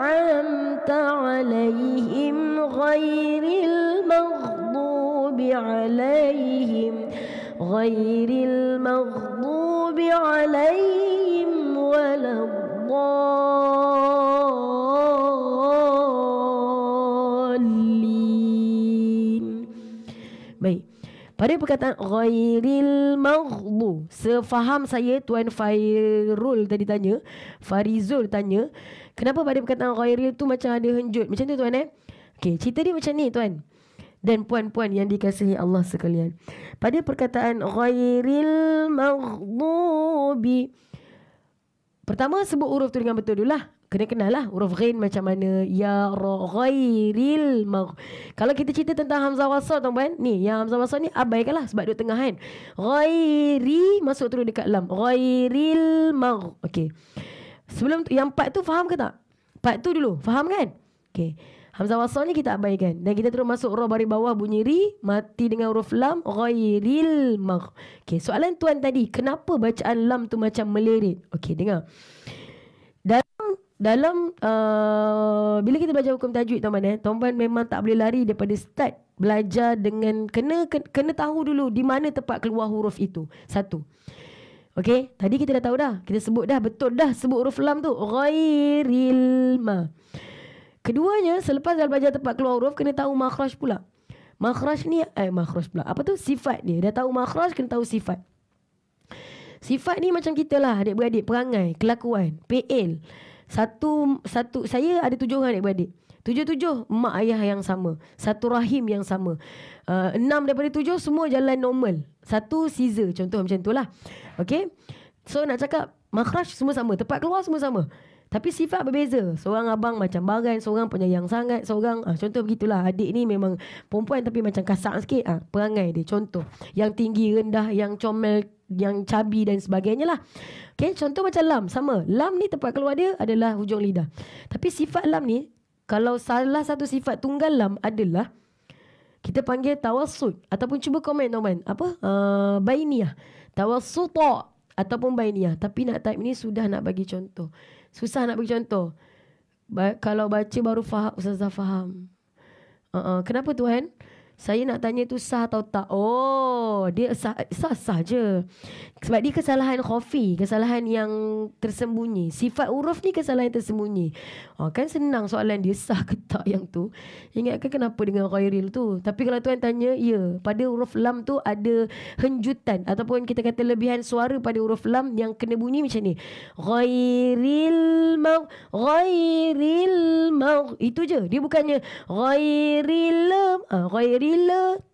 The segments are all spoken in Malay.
أنعمت عليهم غير المغضوب عليهم ولا الضالين. Baik. Pada perkataan ghairil maghdu, sefaham saya Tuan Fairul tadi tanya, Farizul tanya, kenapa pada perkataan ghairil tu macam ada henjut? Macam tu Tuan Okey, cerita dia macam ni Tuan dan puan-puan yang dikasihi Allah sekalian. Pada perkataan ghairil maghdubi, pertama sebut huruf tu dengan betul dulu lah. Kena kenal lah huruf ghain macam mana. Ya ra ghairil magh. Kalau kita cerita tentang hamzah wasal tuan-tuan, ni yang hamzah wasal ni abaikanlah sebab duduk tengah kan. Ghairi masuk terus dekat lam. Ghairil magh. Okey. Sebelum tu yang part tu faham ke tak? Part tu dulu, faham kan? Okey. Hamzah wasal ni kita abaikan dan kita terus masuk ra baris bawah bunyi ri, mati dengan huruf lam, ghairil magh. Okey, soalan tuan tadi, kenapa bacaan lam tu macam melirit? Okey, dengar. Dalam bila kita belajar hukum tajwid tuan-tuan tuan-tuan memang tak boleh lari daripada start belajar dengan kena tahu dulu di mana tempat keluar huruf itu. Satu. Okey, tadi kita dah tahu dah. Kita sebut dah, betul dah sebut huruf lam tu ghairil ma. Keduanya, selepas dah belajar tempat keluar huruf, kena tahu makhraj pula. Makhraj ni makhraj pula. Apa tu? Sifat dia. Dah tahu makhraj, kena tahu sifat. Sifat ni macam kita lah, adik-beradik, perangai, kelakuan, PL. Satu saya ada 7 orang adik-beradik. 7 mak ayah yang sama, satu rahim yang sama. 6 daripada 7 semua jalan normal. Satu Caesar contoh macam tu lah. Okay. So nak cakap makhraj semua sama, tempat keluar semua sama, tapi sifat berbeza. Seorang abang macam baran, seorang penyayang sangat, seorang contoh begitulah. Adik ni memang perempuan tapi macam kasar sikit perangai dia. Contoh yang tinggi rendah, yang comel, yang cabi dan sebagainya lah. Okay, contoh macam lam sama. Lam ni tempat keluar dia adalah hujung lidah. Tapi sifat lam ni, kalau salah satu sifat tunggal lam adalah kita panggil tawassut, ataupun cuba komen teman apa bainiyah, tawassuta ataupun bainiyah. Tapi nak type ni sudah nak bagi contoh, susah nak bagi contoh. Kalau baca baru faham, ustazah faham. Kenapa tuan? Saya nak tanya tu sah atau tak. Oh, dia sah je. Sebab dia kesalahan khafi, kesalahan yang tersembunyi. Sifat huruf ni kesalahan tersembunyi. Kan senang soalan dia, sah ke tak yang tu. Ingatkan kenapa dengan ghairil tu. Tapi kalau tuan tanya, ya, pada huruf lam tu ada henjutan ataupun kita kata lebihan suara pada huruf lam yang kena bunyi macam ni. Ghairil magh, ghairil magh. Itu je. Dia bukannya ghairil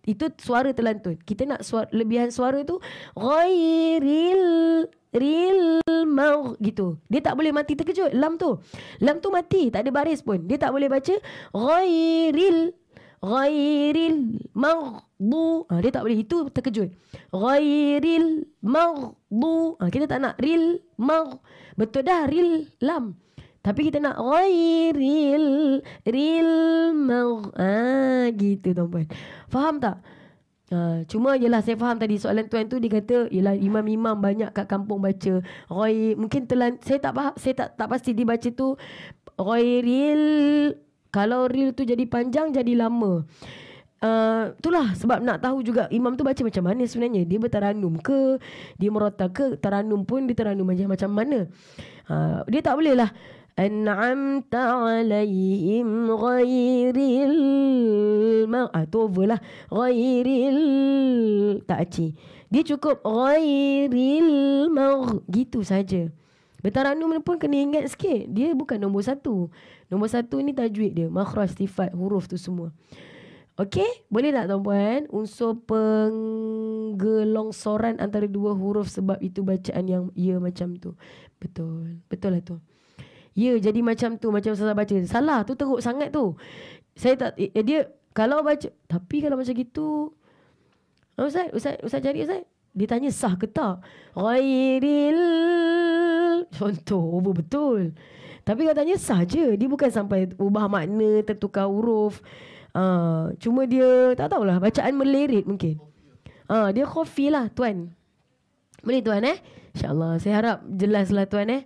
itu suara terlantun. Kita nak lebihan suara tu ghairil magh gitu. Dia tak boleh mati terkejut. Lam tu mati, tak ada baris pun. Dia tak boleh baca ghairil maghdu. Dia tak boleh, itu terkejut. Ghairil maghdu. Kita tak nak ril magh. Betul dah ril lam. Tapi kita nak ghairil magh. Gitu tuan-puan. Faham tak? Cuma yelah saya faham tadi soalan tuan tu, dia kata yelah imam-imam banyak kat kampung baca ghair. Mungkin saya tak faham, saya tak pasti dia baca tu ghairil. Kalau ril tu jadi panjang, jadi lama. Itulah sebab nak tahu juga imam tu baca macam mana sebenarnya. Dia bertaranum ke, dia merata ke? Taranum pun dia taranum macam mana. Dia tak boleh lah an'amta alaihim ghairil magh. Tu over lah. Ghairil tak aci. Dia cukup ghairil magh. Gitu saja. Bertaranum pun kena ingat sikit. Dia bukan nombor 1. Nombor 1 ni tajwid dia, makhraj, sifat, huruf tu semua. Okey, boleh tak tuan-puan? Unsur penggelongsoran antara dua huruf, sebab itu bacaan yang ya macam tu. Betul. Betul lah tu. Ya, jadi macam tu, macam saya baca. Salah, tu teruk sangat tu. Saya tak, dia kalau baca, tapi kalau macam gitu, Ustaz cari Ustaz. Dia tanya sah ke tak? Ghairil, contoh, betul. Tapi kalau tanya sah je. Dia bukan sampai ubah makna, tertukar huruf. Cuma dia, tak tahulah, bacaan melirit mungkin. Dia khafi lah tuan. Boleh tuan InsyaAllah. Saya harap jelas lah tuan